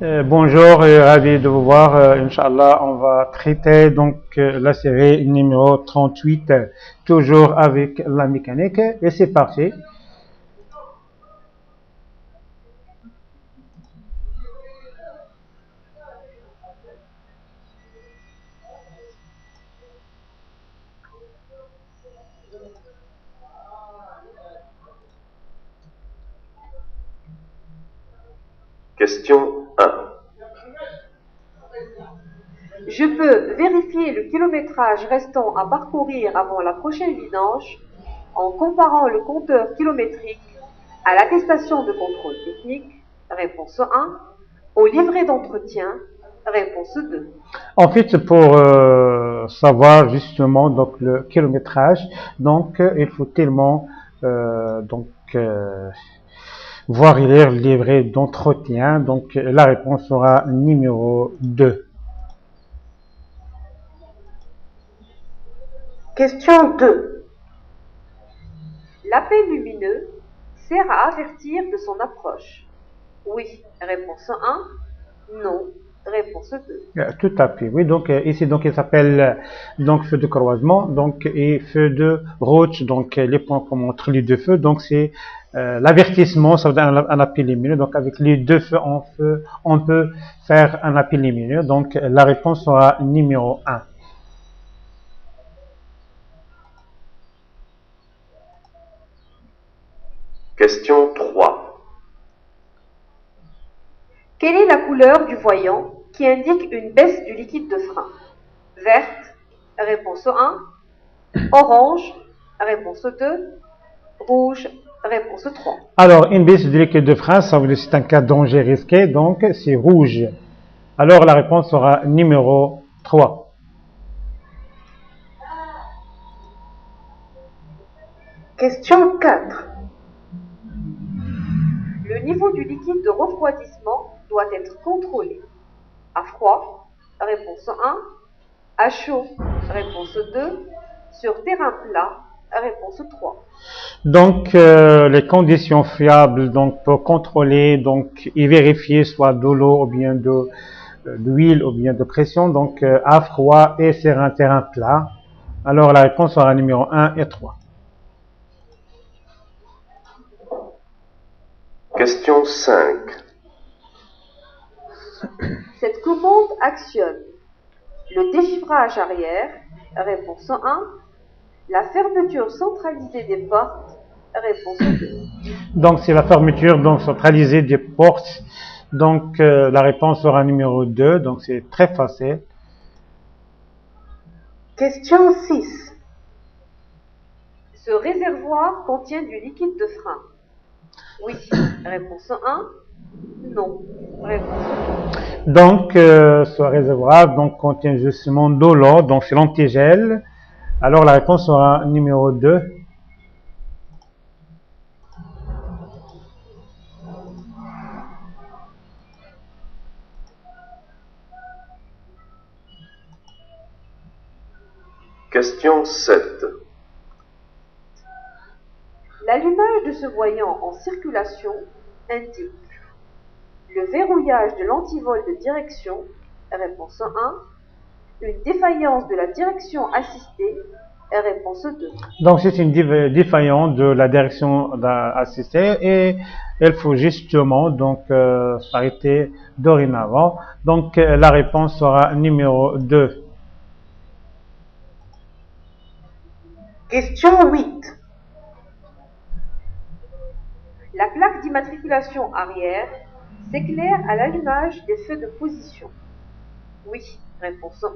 Bonjour, ravi de vous voir. Inch'Allah, on va traiter donc la série numéro 38, toujours avec la mécanique. Et c'est parti. Question 1. Je peux vérifier le kilométrage restant à parcourir avant la prochaine vidange en comparant le compteur kilométrique à l'attestation de contrôle technique, réponse 1, au livret d'entretien, réponse 2. En fait, pour savoir justement donc le kilométrage, donc il faut tellement voir et lire le livret d'entretien. Donc la réponse sera numéro 2. Question 2. L'appel lumineux sert à avertir de son approche. Oui, réponse 1. Non, réponse 2. Tout à fait, oui. Donc ici, donc il s'appelle donc feu de croisement, donc et feu de route, donc les points communs entre les deux feux. Donc c'est l'avertissement, ça veut dire un appel lumineux. Donc avec les deux feux en feu, on peut faire un appel lumineux. Donc la réponse sera numéro 1. Question 3. Quelle est la couleur du voyant qui indique une baisse du liquide de frein? Verte, réponse 1. Orange, réponse 2. Rouge, réponse 3. Alors une baisse du liquide de frein, ça veut dire que c'est un cas de danger risqué, donc c'est rouge. Alors la réponse sera numéro 3. Question 4. Le niveau du liquide de refroidissement doit être contrôlé. À froid, réponse 1. À chaud, réponse 2. Sur terrain plat, réponse 3. Donc les conditions fiables donc pour contrôler donc et vérifier soit de l'eau ou bien de l'huile ou bien de pression, donc à froid et sur un terrain plat. Alors la réponse sera numéro 1 et 3. Question 5. Cette commande actionne le déchiffrage arrière, réponse 1. La fermeture centralisée des portes, réponse 2. Donc c'est la fermeture donc centralisée des portes. Donc la réponse sera numéro 2. Donc c'est très facile. Question 6. Ce réservoir contient du liquide de frein. Oui, réponse 1. Non, réponse 2. Donc ce réservoir donc contient justement de l'eau, donc c'est l'antigel. Alors la réponse sera numéro 2. Question 7. L'allumage de ce voyant en circulation indique le verrouillage de l'antivol de direction, réponse 1. Une défaillance de la direction assistée, réponse 2. Donc c'est une défaillance de la direction assistée et il faut justement donc s'arrêter dorénavant. Donc la réponse sera numéro 2. Question 8. La plaque d'immatriculation arrière s'éclaire à l'allumage des feux de position. Oui, réponse 1.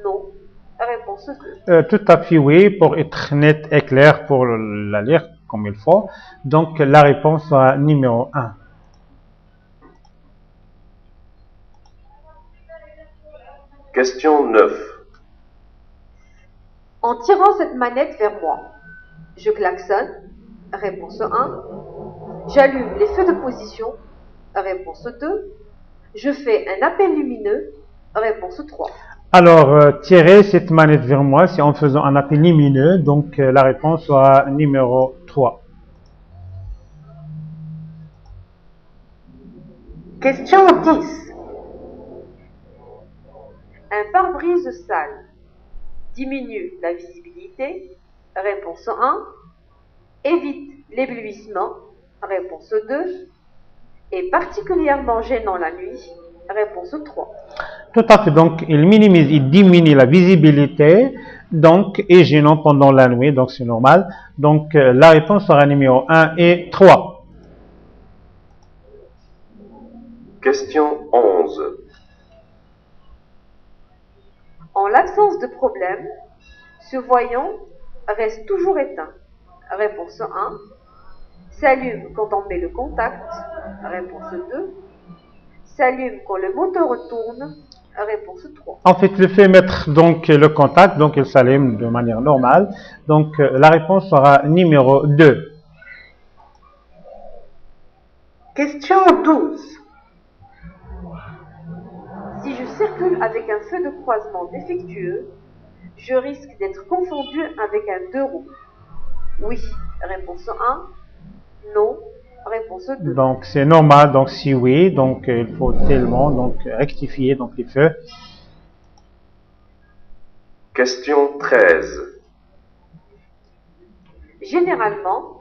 Non, réponse 2. Tout à fait oui, pour être net et clair pour la lire comme il faut. Donc la réponse sera numéro 1. Question 9. En tirant cette manette vers moi, je klaxonne, réponse 1. J'allume les feux de position, réponse 2. Je fais un appel lumineux, réponse 3. Alors tirer cette manette vers moi, c'est en faisant un appel lumineux. Donc la réponse sera numéro 3. Question 10. Un pare-brise sale diminue la visibilité. Réponse 1. Évite l'éblouissement. Réponse 2. Est particulièrement gênant la nuit. Réponse 3. Tout à fait. Donc, il minimise, il diminue la visibilité, donc, est gênant pendant la nuit, donc c'est normal. Donc, la réponse sera numéro 1 et 3. Question 11. En l'absence de problème, ce voyant reste toujours éteint. Réponse 1. S'allume quand on met le contact. Réponse 2. S'allume quand le moteur tourne. Réponse 3. En fait, le fait mettre donc le contact, donc il s'allume de manière normale. Donc, la réponse sera numéro 2. Question 12. Si je circule avec un feu de croisement défectueux, je risque d'être confondu avec un deux roues. Oui. Réponse 1. Non. Réponse 2. Donc, c'est normal. Donc, si oui, donc il faut tellement donc rectifier donc les feux. Question 13. Généralement,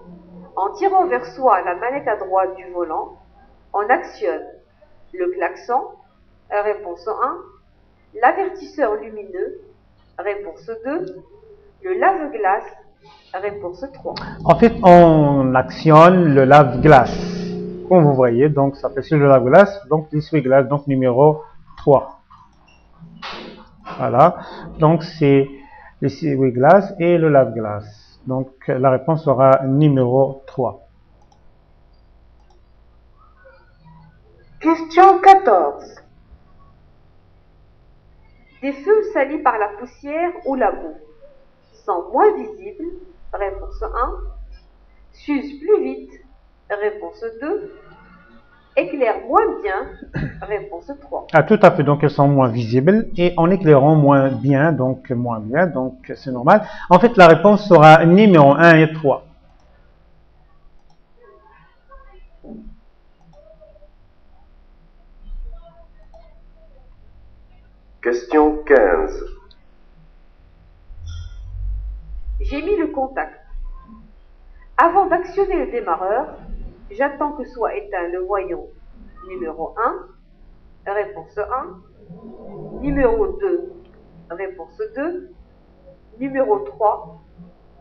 en tirant vers soi la manette à droite du volant, on actionne le klaxon. Réponse 1. L'avertisseur lumineux. Réponse 2. Le lave-glace. Réponse 3. En fait, on actionne le lave-glace. Comme vous voyez, donc ça fait sur le lave-glace, donc l'essuie-glace, donc numéro 3. Voilà. Donc c'est l'essuie-glace et le lave-glace. Donc la réponse sera numéro 3. Question 14. Des feux salis par la poussière ou la boue sont moins visibles. Réponse 1. S'usent plus vite. Réponse 2. Éclairent moins bien. Réponse 3. Ah, tout à fait, donc elles sont moins visibles et en éclairant moins bien, donc c'est normal. En fait, la réponse sera numéro 1 et 3. Question 15. J'ai mis le contact. Avant d'actionner le démarreur, j'attends que soit éteint le voyant numéro 1. Réponse 1. Numéro 2. Réponse 2. Numéro 3.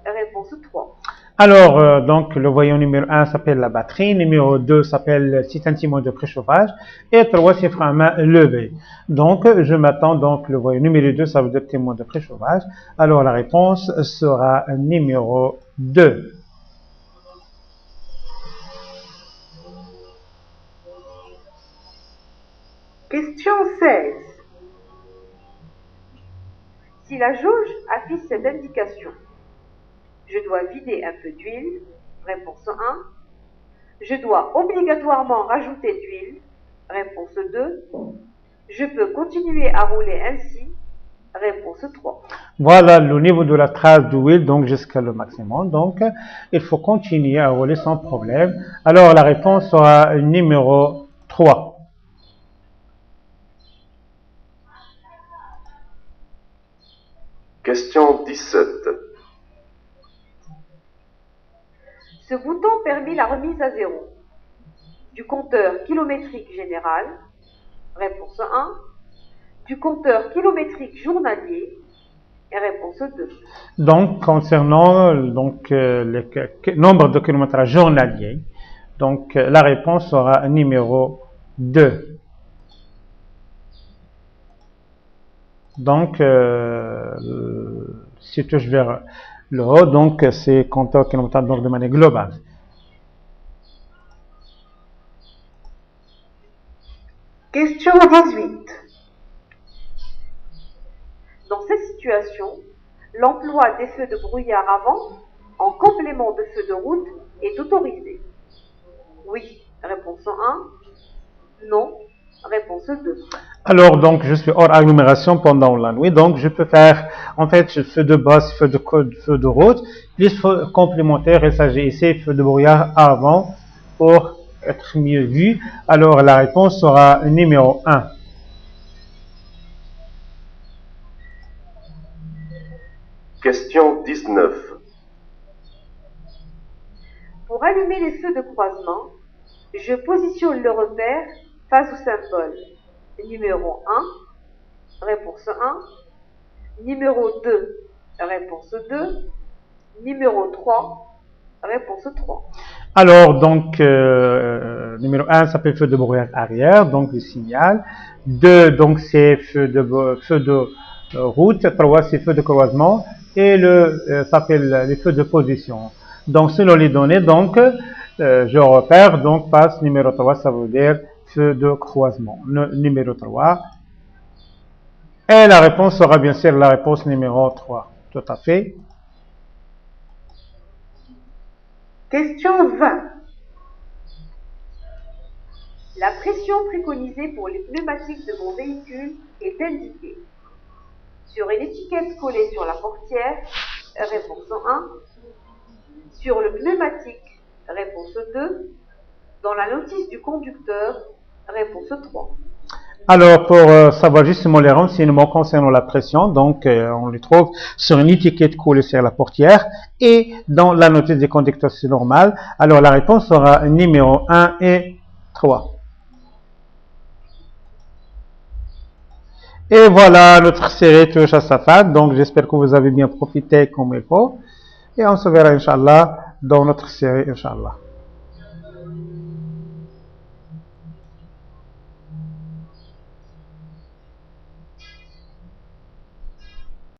Réponse 3. Alors, donc, le voyant numéro 1 s'appelle la batterie, numéro 2 s'appelle 6 cm de préchauffage, et 3 c'est frein à main levé. Donc, je m'attends, donc, le voyant numéro 2, ça veut dire témoin de préchauffage. Alors, la réponse sera numéro 2. Question 16. Si la jauge affiche cette indication, je dois vider un peu d'huile. Réponse 1. Je dois obligatoirement rajouter d'huile. Réponse 2. Je peux continuer à rouler ainsi. Réponse 3. Voilà le niveau de la trace d'huile, donc jusqu'à le maximum. Donc, il faut continuer à rouler sans problème. Alors, la réponse sera numéro 3. Question 17. Ce bouton permet la remise à zéro du compteur kilométrique général. Réponse 1. Du compteur kilométrique journalier. Et réponse 2. Donc, concernant le nombre de kilométrages journaliers, donc la réponse sera numéro 2. Donc, si tu touches vers le haut, donc c'est compteur kilomètre donc de manière globale. Question 18. Dans cette situation, l'emploi des feux de brouillard avant en complément de feux de route est autorisé. Oui. Réponse 1. Non. Réponse 2. Alors, donc, je suis hors agglomération pendant la nuit, donc je peux faire, en fait, feu de base, feu de code, feu de route, plus feu complémentaire, et ça, j'ai ici feu de brouillard avant pour être mieux vue. Alors la réponse sera numéro 1. Question 19. Pour allumer les feux de croisement, je positionne le repère face au symbole. Numéro 1, réponse 1. Numéro 2, réponse 2. Numéro 3, réponse 3. Alors, donc, numéro 1 s'appelle feu de brouillard arrière, donc le signal. 2, donc, c'est feu de route. 3, c'est feu de croisement. Et s'appelle les feux de position. Donc, selon les données, donc, je repère, donc, passe numéro 3, ça veut dire feu de croisement. Numéro 3. Et la réponse sera bien sûr la réponse numéro 3. Tout à fait. Question 20. La pression préconisée pour les pneumatiques de mon véhicule est indiquée sur une étiquette collée sur la portière, réponse 1. Sur le pneumatique, réponse 2. Dans la notice du conducteur, réponse 3. Alors, pour savoir justement les renseignements concernant la pression, donc on les trouve sur une étiquette collée sur la portière et dans la notice des conducteurs, c'est normal. Alors, la réponse sera numéro 1 et 3. Et voilà, notre série touche à sa fin. Donc, j'espère que vous avez bien profité comme il faut. Et on se verra, Inch'Allah, dans notre série, Inch'Allah.